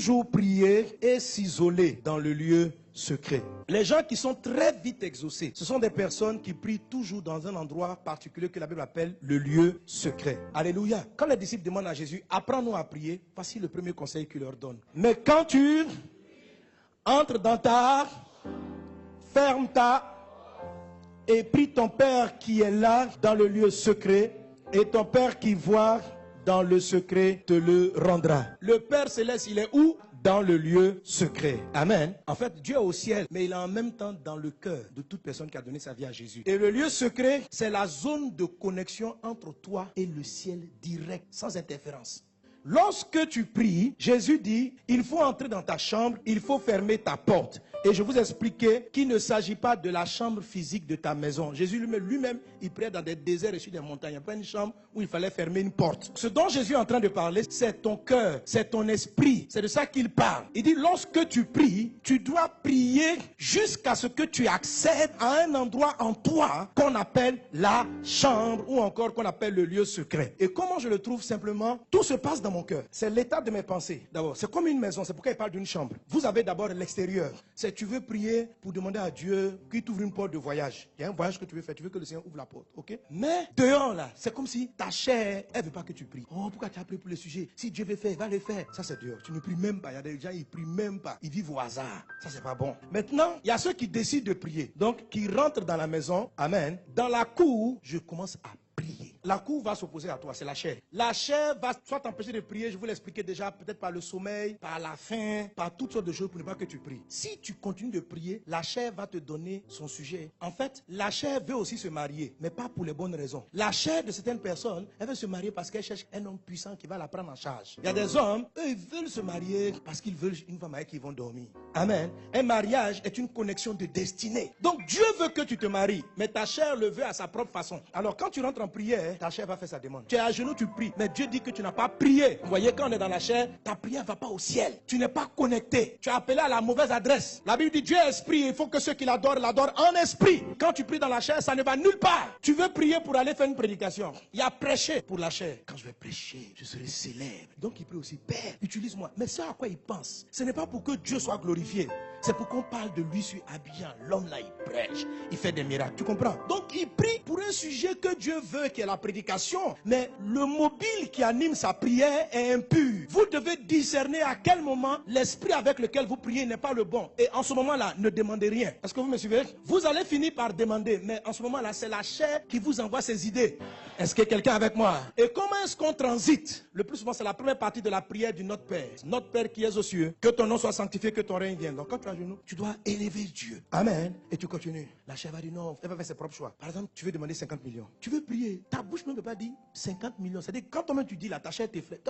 toujours prier et s'isoler dans le lieu secret. Les gens qui sont très vite exaucés, ce sont des personnes qui prient toujours dans un endroit particulier que la Bible appelle le lieu secret. Alléluia. Quand les disciples demandent à Jésus, apprends-nous à prier, voici le premier conseil qu'il leur donne. Mais quand tu entres dans ta, ferme ta, et prie ton Père qui est là dans le lieu secret, et ton Père qui voit dans le secret te le rendra. Le Père céleste, il est où? Dans le lieu secret. Amen. En fait, Dieu est au ciel, mais il est en même temps dans le cœur de toute personne qui a donné sa vie à Jésus. Et le lieu secret, c'est la zone de connexion entre toi et le ciel direct, sans interférence. Lorsque tu pries, Jésus dit, il faut entrer dans ta chambre, il faut fermer ta porte. Et je vous expliquais qu'il ne s'agit pas de la chambre physique de ta maison. Jésus lui-même, il priait dans des déserts et sur des montagnes. Il n'y a pas une chambre où il fallait fermer une porte. Ce dont Jésus est en train de parler, c'est ton cœur, c'est ton esprit. C'est de ça qu'il parle. Il dit, lorsque tu pries, tu dois prier jusqu'à ce que tu accèdes à un endroit en toi qu'on appelle la chambre ou encore qu'on appelle le lieu secret. Et comment je le trouve? Simplement, tout se passe dans mon cœur. C'est l'état de mes pensées. D'abord, c'est comme une maison. C'est pourquoi il parle d'une chambre. Vous avez d'abord l'extérieur. C'est tu veux prier pour demander à Dieu qu'il t'ouvre une porte de voyage. Il y a un voyage que tu veux faire. Tu veux que le Seigneur ouvre la porte. Ok? Mais dehors là, c'est comme si ta chair, elle ne veut pas que tu pries. Oh, pourquoi tu as prié pour le sujet? Si Dieu veut faire, il va le faire. Ça c'est dehors. Tu ne pries même pas. Il y a des gens, ils prient même pas. Ils vivent au hasard. Ça c'est pas bon. Maintenant, il y a ceux qui décident de prier. Donc, qui rentrent dans la maison. Amen. Dans la cour, je commence à prier. La cour va s'opposer à toi, c'est la chair. La chair va soit t'empêcher de prier, je vous l'expliquais déjà, peut-être par le sommeil, par la faim, par toutes sortes de choses pour ne pas que tu pries. Si tu continues de prier, la chair va te donner son sujet. En fait, la chair veut aussi se marier, mais pas pour les bonnes raisons. La chair de certaines personnes, elle veut se marier parce qu'elle cherche un homme puissant qui va la prendre en charge. Il y a des hommes, eux, ils veulent se marier parce qu'ils veulent une femme avec qui ils vont dormir. Amen. Un mariage est une connexion de destinée. Donc Dieu veut que tu te maries, mais ta chair le veut à sa propre façon. Alors quand tu rentres en prière, ta chair va faire sa demande. Tu es à genoux, tu pries, mais Dieu dit que tu n'as pas prié. Vous voyez, quand on est dans la chair, ta prière ne va pas au ciel. Tu n'es pas connecté. Tu as appelé à la mauvaise adresse. La Bible dit Dieu est esprit, il faut que ceux qui l'adorent en esprit. Quand tu pries dans la chair, ça ne va nulle part. Tu veux prier pour aller faire une prédication. Il y a prêcher pour la chair. Quand je vais prêcher, je serai célèbre. Donc il prie aussi, Père, utilise-moi. Mais c'est à quoi il pense. Ce n'est pas pour que Dieu soit glorifié. C'est pour qu'on parle de lui sur Abidjan. L'homme là, il prêche, il fait des miracles. Tu comprends? Donc il prie pour un sujet que Dieu veut, qui est la prédication. Mais le mobile qui anime sa prière est impur. Vous devez discerner à quel moment l'esprit avec lequel vous priez n'est pas le bon. Et en ce moment-là, ne demandez rien. Est-ce que vous me suivez? Vous allez finir par demander. Mais en ce moment-là, c'est la chair qui vous envoie ses idées. Est-ce que quelqu'un est avec moi? Et comment est-ce qu'on transite? Le plus souvent, c'est la première partie de la prière du Notre Père. Notre Père qui es aux cieux, que ton nom soit sanctifié, que ton règne vienne. Donc quand tu es à genoux, tu dois élever Dieu. Amen. Et tu continues. La chair va dire non, elle va faire ses propres choix. Par exemple, tu veux demander 50 millions. Tu veux prier. Ta bouche ne peut pas dire 50 millions. C'est-à-dire quand toi-même tu dis là, ta chair t'effraie.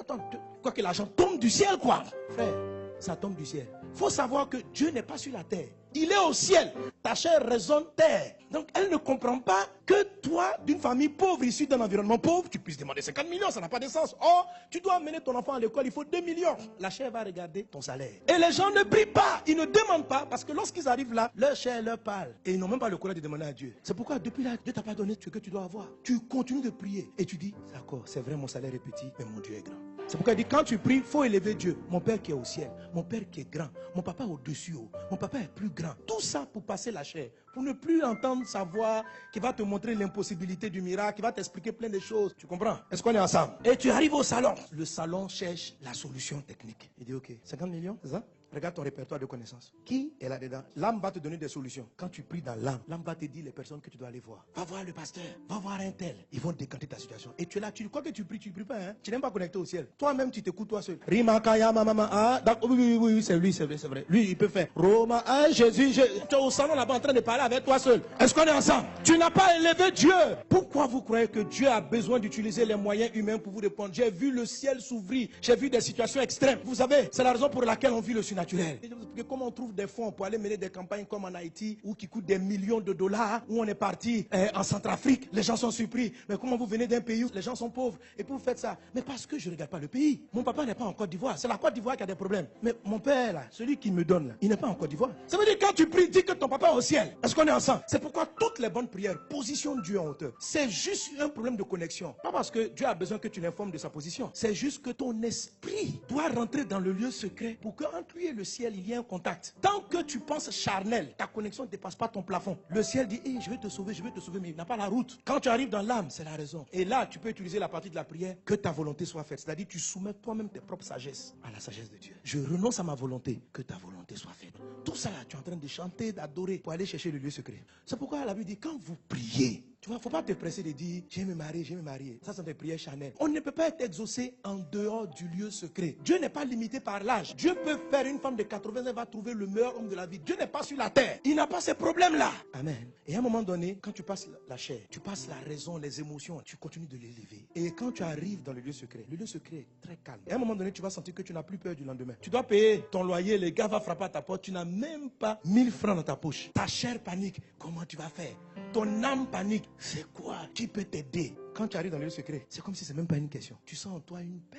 Quoi que l'argent tombe du ciel, quoi. Frère, ça tombe du ciel. Il faut savoir que Dieu n'est pas sur la terre. Il est au ciel. Ta chair raisonne terre. Donc elle ne comprend pas que toi, d'une famille pauvre, issue d'un environnement pauvre, tu puisses demander 50 millions, ça n'a pas de sens. Or, tu dois amener ton enfant à l'école, il faut 2 millions. La chair va regarder ton salaire. Et les gens ne prient pas, ils ne demandent pas, parce que lorsqu'ils arrivent là, leur chair leur parle. Et ils n'ont même pas le courage de demander à Dieu. C'est pourquoi depuis là, Dieu t'a pas donné ce que tu dois avoir. Tu continues de prier et tu dis, d'accord, c'est vrai, mon salaire est petit, mais mon Dieu est grand. C'est pourquoi il dit, quand tu pries, il faut élever Dieu. Mon Père qui est au ciel, mon Père qui est grand, mon papa au-dessus, mon papa est plus grand. Tout ça pour passer la chair, pour ne plus entendre sa voix qui va te montrer l'impossibilité du miracle, qui va t'expliquer plein de choses. Tu comprends? Est-ce qu'on est ensemble? Et tu arrives au salon. Le salon cherche la solution technique. Il dit, ok, 50 millions, c'est ça? Regarde ton répertoire de connaissances. Qui est là-dedans? L'âme va te donner des solutions. Quand tu pries dans l'âme, l'âme va te dire les personnes que tu dois aller voir. Va voir le pasteur, va voir un tel. Ils vont décanter ta situation. Et tu es là, tu crois que tu pries pas, hein? Tu n'es même pas connecté au ciel. Toi-même, tu t'écoutes toi seul. Rima Kaya Mama, ah, oui, c'est lui, c'est vrai. Lui, il peut faire. Roma, ah, Jésus, tu es au salon là-bas en train de parler avec toi seul. Est-ce qu'on est ensemble? Tu n'as pas élevé Dieu. Pourquoi vous croyez que Dieu a besoin d'utiliser les moyens humains pour vous répondre? J'ai vu le ciel s'ouvrir. J'ai vu des situations extrêmes. Vous savez, c'est la raison pour laquelle on vit le tsunami. naturel. Comment on trouve des fonds pour aller mener des campagnes comme en Haïti, ou qui coûtent des millions de dollars, où on est parti en Centrafrique, les gens sont surpris. Mais comment vous venez d'un pays où les gens sont pauvres et puis vous faites ça? Mais parce que je ne regarde pas le pays. Mon papa n'est pas en Côte d'Ivoire. C'est la Côte d'Ivoire qui a des problèmes. Mais mon père, là, celui qui me donne, là, il n'est pas en Côte d'Ivoire. Ça veut dire quand tu pries, dis que ton papa est au ciel. Est-ce qu'on est ensemble? C'est pourquoi toutes les bonnes prières positionnent Dieu en hauteur. C'est juste un problème de connexion. Pas parce que Dieu a besoin que tu l'informes de sa position. C'est juste que ton esprit doit rentrer dans le lieu secret pour qu'entre lui et le ciel, il y ait un contact. Tant que tu penses charnel, ta connexion ne dépasse pas ton plafond. Le ciel dit, hey, je vais te sauver, mais il n'a pas la route. Quand tu arrives dans l'âme, c'est la raison. Et là, tu peux utiliser la partie de la prière, que ta volonté soit faite. C'est-à-dire, tu soumets toi-même tes propres sagesses à la sagesse de Dieu. Je renonce à ma volonté, que ta volonté soit faite. Tout ça là, tu es en train de chanter, d'adorer pour aller chercher le lieu secret. C'est pourquoi la Bible dit, quand vous priez, tu vois, il ne faut pas te presser de dire, je vais me marier, je vais me marier. Ça, c'est des prières charnelles. On ne peut pas être exaucé en dehors du lieu secret. Dieu n'est pas limité par l'âge. Dieu peut faire une femme de 80 ans, elle va trouver le meilleur homme de la vie. Dieu n'est pas sur la terre. Il n'a pas ces problèmes-là. Amen. Et à un moment donné, quand tu passes la chair, tu passes la raison, les émotions, tu continues de l'élever. Et quand tu arrives dans le lieu secret est très calme. Et à un moment donné, tu vas sentir que tu n'as plus peur du lendemain. Tu dois payer ton loyer, les gars vont frapper à ta porte, tu n'as même pas 1000 francs dans ta poche. Ta chair panique. Comment tu vas faire? Ton âme panique. C'est quoi? Qui peut t'aider? Quand tu arrives dans le lieu secret, c'est comme si c'est même pas une question. Tu sens en toi une paix.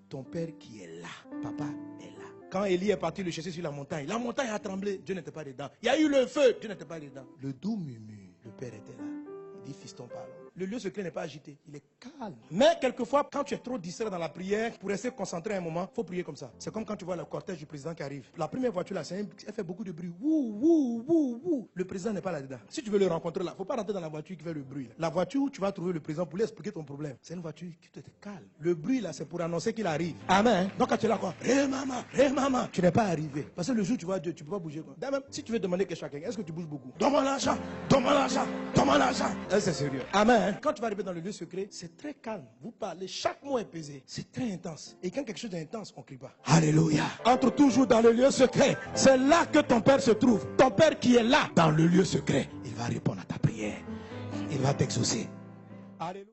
Ton père qui est là, papa est là. Quand Élie est parti le chercher sur la montagne a tremblé, Dieu n'était pas dedans. Il y a eu le feu, Dieu n'était pas dedans. Le doux murmure, le père était là. Il dit, fiston, parle. Le lieu secret n'est pas agité, il est calme. Mais quelquefois, quand tu es trop distrait dans la prière, pour rester concentré un moment, il faut prier comme ça. C'est comme quand tu vois le cortège du président qui arrive. La première voiture là, elle fait beaucoup de bruit. Wouh, wouh, wouh, wouh. Le président n'est pas là-dedans. Si tu veux le rencontrer là, il ne faut pas rentrer dans la voiture qui fait le bruit. Là. La voiture où tu vas trouver le président pour lui expliquer ton problème, c'est une voiture qui te calme. Le bruit là, c'est pour annoncer qu'il arrive. Amen. Donc quand tu es là, quoi, hé maman, tu n'es pas arrivé. Parce que le jour où tu vois Dieu, tu ne peux pas bouger. Quoi. Même si tu veux demander quelque chose à quelqu'un, est-ce que tu bouges beaucoup? Donne-moi l'argent, donne-moi l'argent, donne-moi l'argent. C'est sérieux. Amen. Quand tu vas arriver dans le lieu secret, c'est très calme. Vous parlez, chaque mot est pesé. C'est très intense. Et quand quelque chose est intense, on ne crie pas. Alléluia. Entre toujours dans le lieu secret. C'est là que ton Père se trouve. Ton Père qui est là, dans le lieu secret, il va répondre à ta prière. Il va t'exaucer. Alléluia.